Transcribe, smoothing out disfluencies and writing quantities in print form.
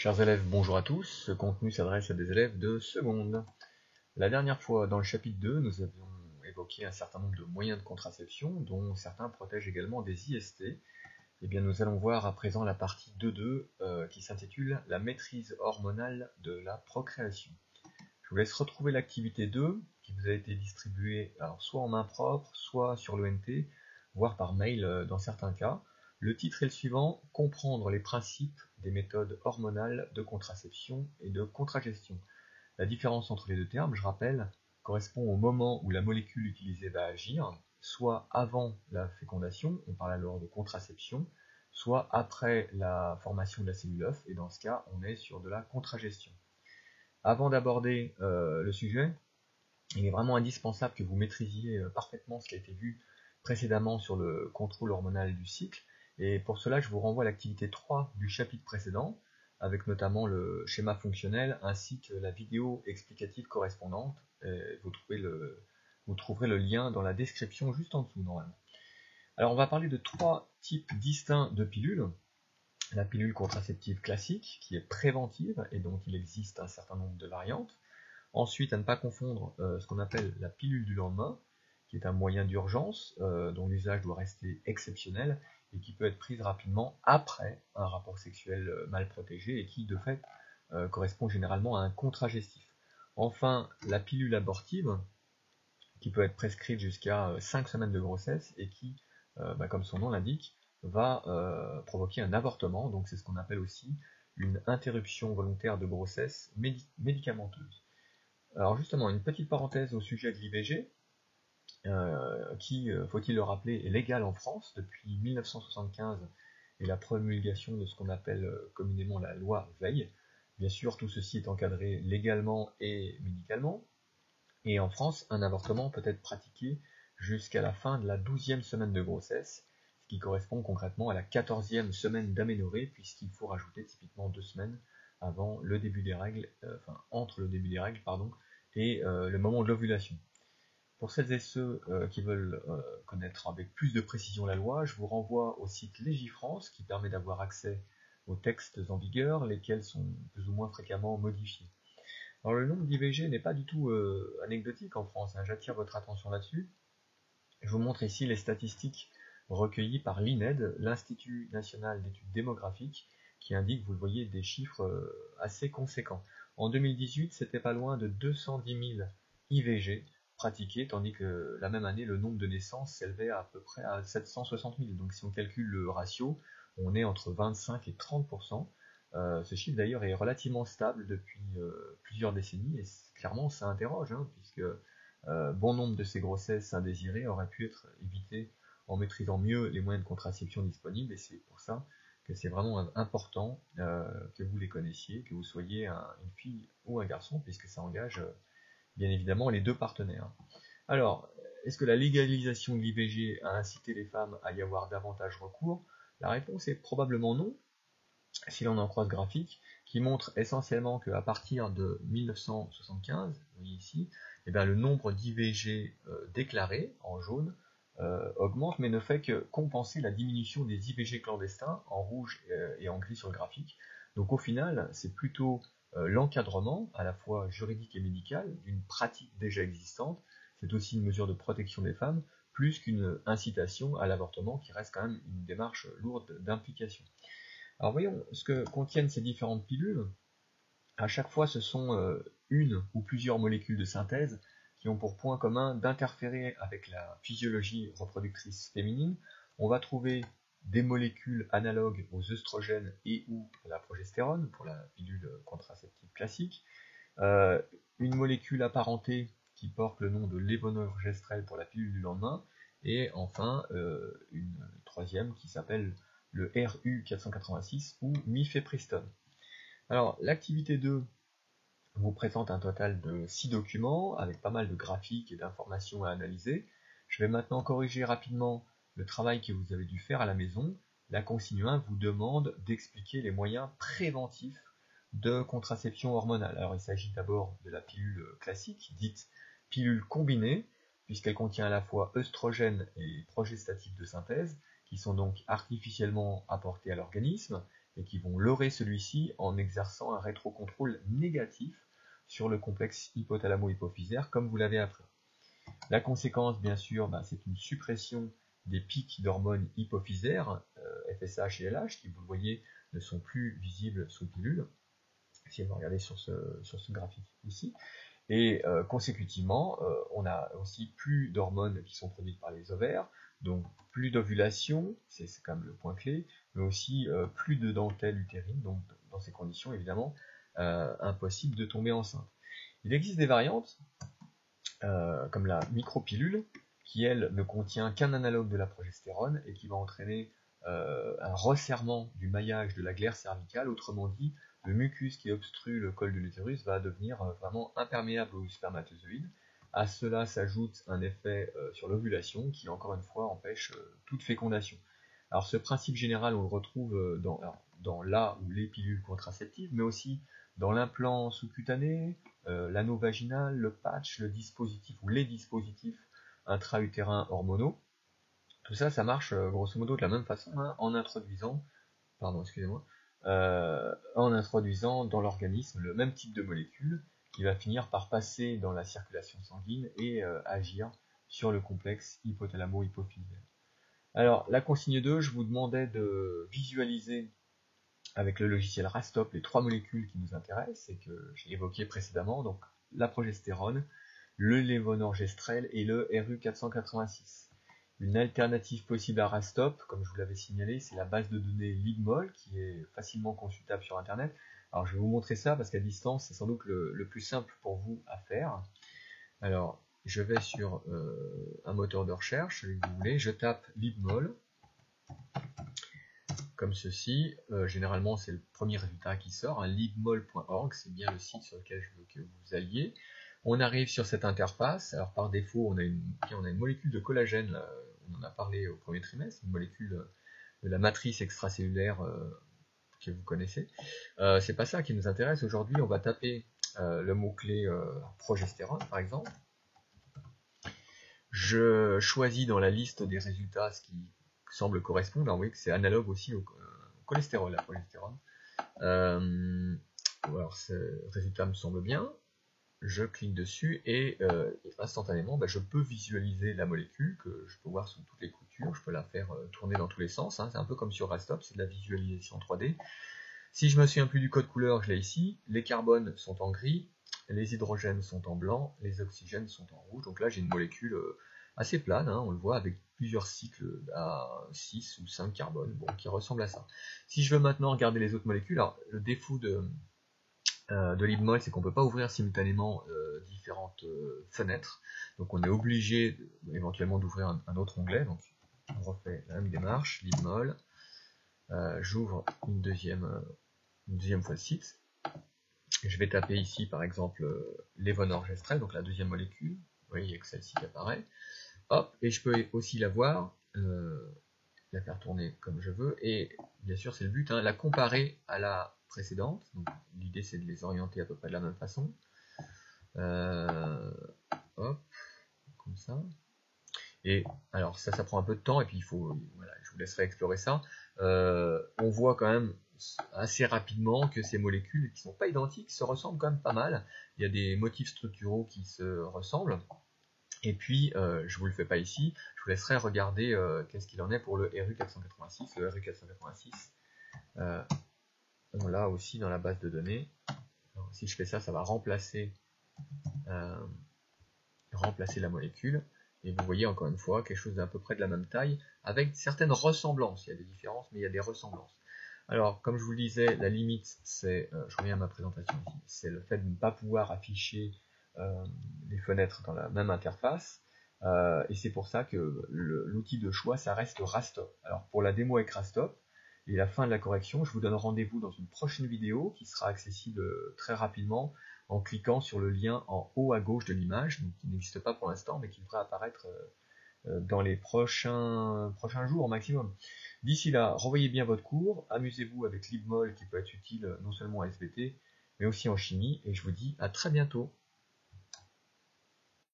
Chers élèves, bonjour à tous. Ce contenu s'adresse à des élèves de seconde. La dernière fois, dans le chapitre 2, nous avions évoqué un certain nombre de moyens de contraception, dont certains protègent également des IST. Eh bien, nous allons voir à présent la partie 2.2 qui s'intitule « La maîtrise hormonale de la procréation ». Je vous laisse retrouver l'activité 2 qui vous a été distribuée soit en main propre, soit sur l'ONT, voire par mail dans certains cas. Le titre est le suivant: comprendre les principes des méthodes hormonales de contraception et de contragestion. La différence entre les deux termes, je rappelle, correspond au moment où la molécule utilisée va agir, soit avant la fécondation, on parle alors de contraception, soit après la formation de la cellule œuf, et dans ce cas, on est sur de la contragestion. Avant d'aborder le sujet, il est vraiment indispensable que vous maîtrisiez parfaitement ce qui a été vu précédemment sur le contrôle hormonal du cycle. Et pour cela, je vous renvoie à l'activité 3 du chapitre précédent, avec notamment le schéma fonctionnel ainsi que la vidéo explicative correspondante. Vous trouverez le lien dans la description juste en dessous normalement. Alors on va parler de 3 types distincts de pilules. La pilule contraceptive classique, qui est préventive et dont il existe un certain nombre de variantes. Ensuite, à ne pas confondre ce qu'on appelle la pilule du lendemain, qui est un moyen d'urgence dont l'usage doit rester exceptionnel et qui peut être prise rapidement après un rapport sexuel mal protégé et qui, de fait, correspond généralement à un contragestif. Enfin, la pilule abortive, qui peut être prescrite jusqu'à 5 semaines de grossesse et qui, comme son nom l'indique, va provoquer un avortement, donc c'est ce qu'on appelle aussi une interruption volontaire de grossesse médicamenteuse. Alors justement, une petite parenthèse au sujet de l'IVG, qui, faut-il le rappeler, est légale en France depuis 1975 et la promulgation de ce qu'on appelle communément la loi Veil. Bien sûr, tout ceci est encadré légalement et médicalement, et en France, un avortement peut être pratiqué jusqu'à la fin de la 12e semaine de grossesse, ce qui correspond concrètement à la 14e semaine d'aménorrhée, puisqu'il faut rajouter typiquement 2 semaines avant le début des règles, entre le début des règles, et le moment de l'ovulation. Pour celles et ceux qui veulent connaître avec plus de précision la loi, je vous renvoie au site Légifrance qui permet d'avoir accès aux textes en vigueur, lesquels sont plus ou moins fréquemment modifiés. Alors le nombre d'IVG n'est pas du tout anecdotique en France, hein, j'attire votre attention là-dessus. Je vous montre ici les statistiques recueillies par l'INED, l'Institut National d'Études Démographiques, qui indique, vous le voyez, des chiffres assez conséquents. En 2018, c'était pas loin de 210 000 IVG pratiqués, tandis que la même année, le nombre de naissances s'élevait à peu près à 760 000. Donc si on calcule le ratio, on est entre 25 et 30%. Ce chiffre d'ailleurs est relativement stable depuis plusieurs décennies, et clairement ça interroge, hein, puisque bon nombre de ces grossesses indésirées auraient pu être évitées en maîtrisant mieux les moyens de contraception disponibles, et c'est pour ça que c'est vraiment important que vous les connaissiez, que vous soyez une fille ou un garçon, puisque ça engage bien évidemment les deux partenaires. Alors, est-ce que la légalisation de l'IVG a incité les femmes à y avoir davantage recours? La réponse est probablement non, si l'on en croit ce graphique, qui montre essentiellement qu'à partir de 1975, vous voyez ici, eh bien, le nombre d'IVG déclarés, en jaune, augmente, mais ne fait que compenser la diminution des IVG clandestins, en rouge et en gris sur le graphique. Donc au final, c'est plutôt l'encadrement, à la fois juridique et médical, d'une pratique déjà existante, c'est aussi une mesure de protection des femmes, plus qu'une incitation à l'avortement, qui reste quand même une démarche lourde d'implication. Alors voyons ce que contiennent ces différentes pilules. À chaque fois, ce sont une ou plusieurs molécules de synthèse qui ont pour point commun d'interférer avec la physiologie reproductrice féminine. On va trouver des molécules analogues aux œstrogènes et ou à la progestérone pour la pilule contraceptive classique, une molécule apparentée qui porte le nom de lévonorgestrel pour la pilule du lendemain, et enfin une troisième qui s'appelle le RU486 ou mifepristone. Alors, l'activité 2 vous présente un total de 6 documents avec pas mal de graphiques et d'informations à analyser. Je vais maintenant corriger rapidement le travail que vous avez dû faire à la maison. La consigne 1 vous demande d'expliquer les moyens préventifs de contraception hormonale. Alors, il s'agit d'abord de la pilule classique, dite pilule combinée, puisqu'elle contient à la fois œstrogènes et progestatifs de synthèse, qui sont donc artificiellement apportés à l'organisme et qui vont leurrer celui-ci en exerçant un rétrocontrôle négatif sur le complexe hypothalamo-hypophysaire, comme vous l'avez appris. La conséquence, bien sûr, c'est une suppression des pics d'hormones hypophysaires, FSH et LH, qui, vous le voyez, ne sont plus visibles sous pilule, si vous regardez sur ce graphique ici. Et consécutivement, on a aussi plus d'hormones qui sont produites par les ovaires, donc plus d'ovulation, c'est quand même le point clé, mais aussi plus de dentelle utérine, donc dans ces conditions, évidemment, impossible de tomber enceinte. Il existe des variantes, comme la micropilule, qui elle ne contient qu'un analogue de la progestérone et qui va entraîner un resserrement du maillage de la glaire cervicale, autrement dit, le mucus qui obstrue le col de l'utérus va devenir vraiment imperméable aux spermatozoïdes. À cela s'ajoute un effet sur l'ovulation qui, encore une fois, empêche toute fécondation. Alors ce principe général, on le retrouve dans la ou les pilules contraceptives, mais aussi dans l'implant sous-cutané, l'anneau vaginal, le patch, le dispositif ou les dispositifs intra-utérins hormonaux. Tout ça, ça marche grosso modo de la même façon, hein, en introduisant dans l'organisme le même type de molécule qui va finir par passer dans la circulation sanguine et agir sur le complexe hypothalamo-hypophysaire. Alors, la consigne 2, je vous demandais de visualiser avec le logiciel Rastop les trois molécules qui nous intéressent et que j'ai évoquées précédemment, donc la progestérone, le lévonorgestrel et le RU486. Une alternative possible à Rastop, comme je vous l'avais signalé, c'est la base de données LibMol qui est facilement consultable sur internet. Alors je vais vous montrer ça parce qu'à distance c'est sans doute le plus simple pour vous à faire. Alors je vais sur un moteur de recherche, celui que vous voulez, je tape LibMol comme ceci. Généralement c'est le premier résultat qui sort, libmol.org, c'est bien le site sur lequel je veux que vous alliez. On arrive sur cette interface. Alors par défaut on a une molécule de collagène, là, on en a parlé au premier trimestre, une molécule de la matrice extracellulaire que vous connaissez. C'est pas ça qui nous intéresse aujourd'hui. On va taper le mot-clé progestérone par exemple. Je choisis dans la liste des résultats ce qui semble correspondre. Alors vous voyez que c'est analogue aussi au cholestérol, la progestérone. Alors ce résultat me semble bien. Je clique dessus et instantanément je peux visualiser la molécule que je peux voir sous toutes les coutures, je peux la faire tourner dans tous les sens, hein. C'est un peu comme sur Rastop, c'est de la visualisation 3D. Si je me souviens plus du code couleur, je l'ai ici, les carbones sont en gris, les hydrogènes sont en blanc, les oxygènes sont en rouge, donc là j'ai une molécule assez plane, hein, on le voit avec plusieurs cycles à 6 ou 5 carbones, qui ressemble à ça. Si je veux maintenant regarder les autres molécules, alors le défaut de LibMol, c'est qu'on ne peut pas ouvrir simultanément différentes fenêtres. Donc on est obligé éventuellement d'ouvrir un autre onglet. Donc on refait la même démarche, LibMol. J'ouvre une deuxième fois le site. Je vais taper ici par exemple lévonorgestrel, donc la deuxième molécule. Vous voyez, il y a que celle-ci qui apparaît. Hop, et je peux aussi la voir, la faire tourner comme je veux. Et bien sûr, c'est le but, hein, la comparer à la précédente. L'idée c'est de les orienter à peu près de la même façon. Hop, comme ça. Et alors ça prend un peu de temps et puis je vous laisserai explorer ça. On voit quand même assez rapidement que ces molécules qui ne sont pas identiques se ressemblent quand même pas mal. Il y a des motifs structuraux qui se ressemblent. Et puis, je vous le fais pas ici, je vous laisserai regarder qu'est-ce qu'il en est pour le RU486. Le RU486, on l'a aussi dans la base de données. Alors, si je fais ça, ça va remplacer la molécule. Et vous voyez encore une fois quelque chose d'à peu près de la même taille, avec certaines ressemblances. Il y a des différences, mais il y a des ressemblances. Alors, comme je vous le disais, la limite, c'est, je reviens à ma présentation ici, c'est le fait de ne pas pouvoir afficher les fenêtres dans la même interface. Et c'est pour ça que l'outil de choix, ça reste Rastop. Alors, pour la démo avec Rastop, et la fin de la correction, je vous donne rendez-vous dans une prochaine vidéo qui sera accessible très rapidement en cliquant sur le lien en haut à gauche de l'image, qui n'existe pas pour l'instant, mais qui devrait apparaître dans les prochains jours au maximum. D'ici là, revoyez bien votre cours, amusez-vous avec LibMol qui peut être utile non seulement en SVT, mais aussi en chimie, et je vous dis à très bientôt.